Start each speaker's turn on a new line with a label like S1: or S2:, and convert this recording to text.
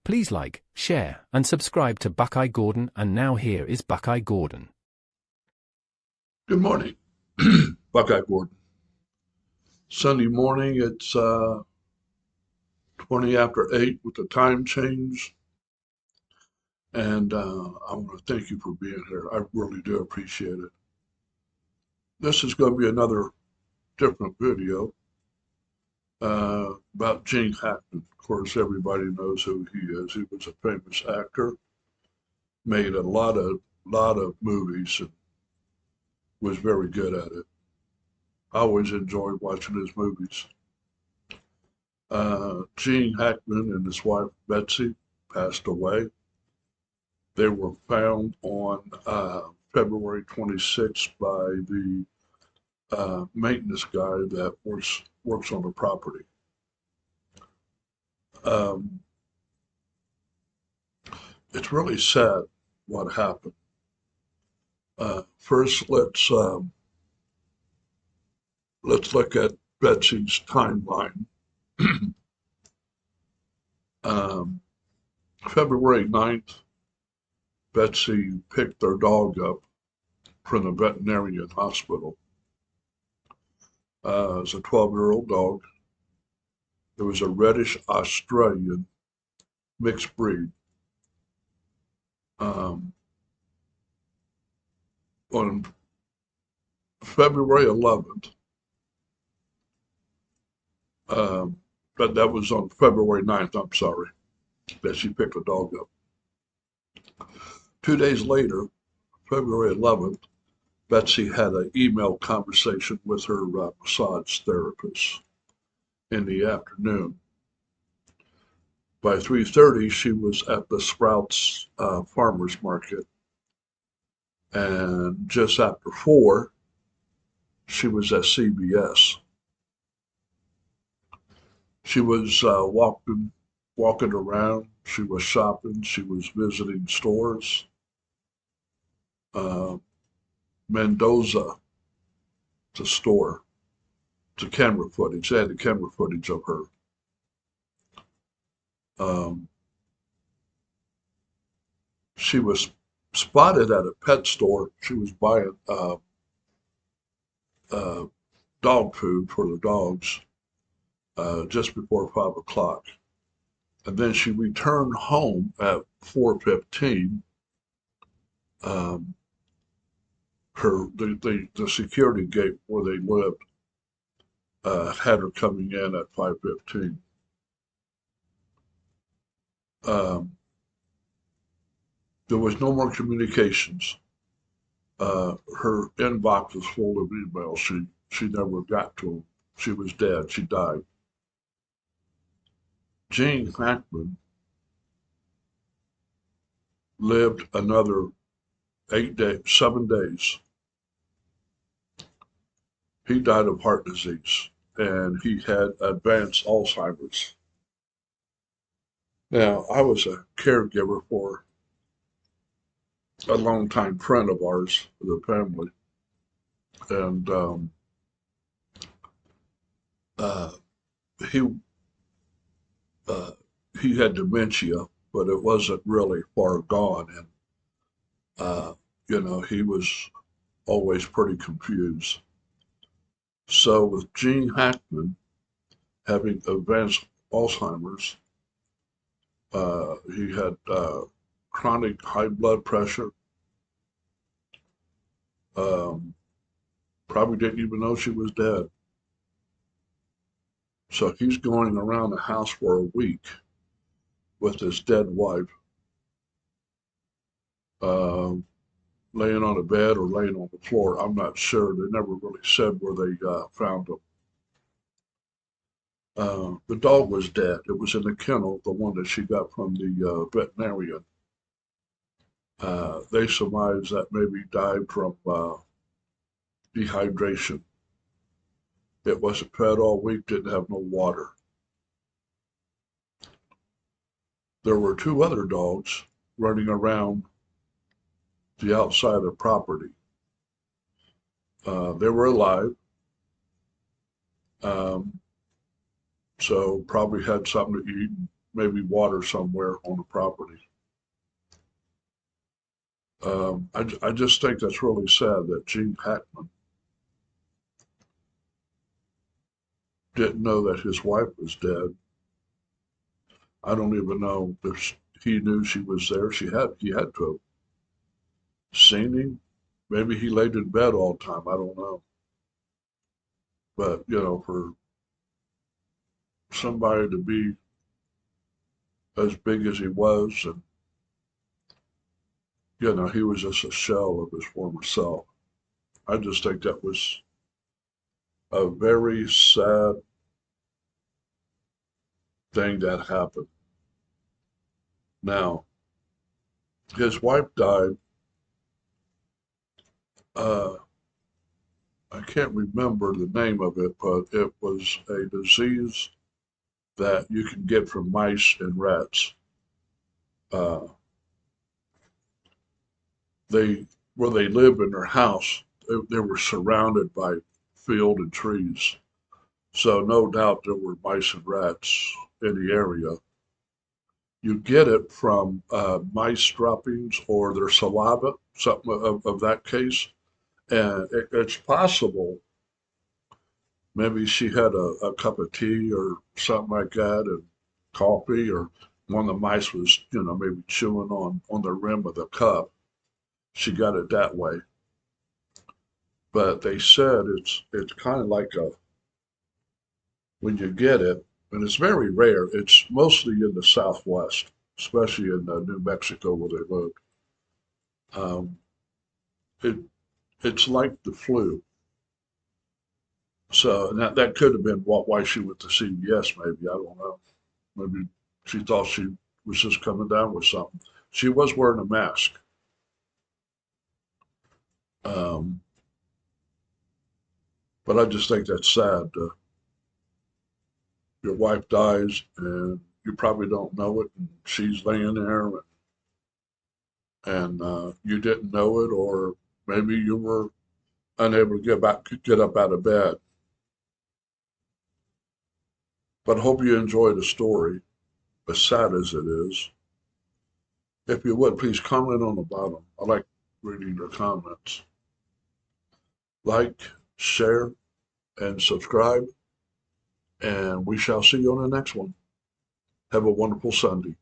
S1: Please like, share, and subscribe to Buckeye Gordon, and now here is Buckeye Gordon.
S2: Good morning, Buckeye Gordon. Sunday morning, it's 20 after 8 with the time change. And I want to thank you for being here. I really do appreciate it. This is going to be another different video about Gene Hackman. Of course, everybody knows who he is. He was a famous actor, made a lot of movies, and was very good at it. I always enjoyed watching his movies. Gene Hackman and his wife Betsy passed away. They were found on February 26th by the maintenance guy that works on the property. It's really sad what happened. First, let's look at Betsy's timeline. February 9th, Betsy picked their dog up from the veterinarian hospital. It's a 12-year-old dog. It was a reddish Australian mixed breed. On February 11th, but that was on February 9th, I'm sorry, that she picked the dog up. 2 days later, February 11th, Betsy had an email conversation with her massage therapist in the afternoon. By 3:30, she was at the Sprouts Farmers Market. And just after 4, she was at CBS. She was walking around. She was shopping. She was visiting stores. Mendoza, the store, to camera footage. They had the camera footage of her. She was spotted at a pet store. She was buying dog food for the dogs just before 5 o'clock. And then she returned home at 4:15. The security gate where they lived had her coming in at 5:15. There was no more communications. Her inbox was full of emails. She never got to them. She was dead. She died. Gene Hackman lived another 7 days. He died of heart disease, and he had advanced Alzheimer's. Now, I was a caregiver for a longtime friend of ours, the family, and he he had dementia, but it wasn't really far gone, and he was always pretty confused. So with Gene Hackman having advanced Alzheimer's, he had chronic high blood pressure. Probably didn't even know she was dead. So he's going around the house for a week with his dead wife, laying on a bed or laying on the floor. I'm not sure. They never really said where they found him. The dog was dead. It was in the kennel, the one that she got from the veterinarian. They surmised that maybe died from dehydration. It wasn't fed all week, didn't have no water. There were 2 other dogs running around the outside of the property. They were alive, so probably had something to eat, maybe water somewhere on the property. I just think that's really sad that Gene Hackman didn't know that his wife was dead. I don't even know if he knew she was there. He had to have seen him. Maybe he laid in bed all the time. I don't know. But, for somebody to be as big as he was, and, he was just a shell of his former self. I just think that was a very sad thing that happened. Now, his wife died. Uh, I can't remember the name of it, but it was a disease that you can get from mice and rats. Uh, they where they lived in their house, they were surrounded by field and trees. So no doubt there were mice and rats in the area. You get it from mice droppings or their saliva, something of that case. And it's possible maybe she had a cup of tea or something like that and coffee, or one of the mice was, maybe chewing on the rim of the cup. She got it that way. But they said it's kind of like a when you get it, and it's very rare. It's mostly in the Southwest, especially in New Mexico where they live. Um, it it's like the flu. So and that could have been why she went to CVS. Maybe I don't know. Maybe she thought she was just coming down with something. She was wearing a mask. Um, but I just think that's sad. Your wife dies and you probably don't know it, and she's laying there, and you didn't know it, or maybe you were unable to get up out of bed. But I hope you enjoy the story, as sad as it is. If you would, please comment on the bottom. I like reading your comments. Like, share, and subscribe, and we shall see you on the next one. Have a wonderful Sunday.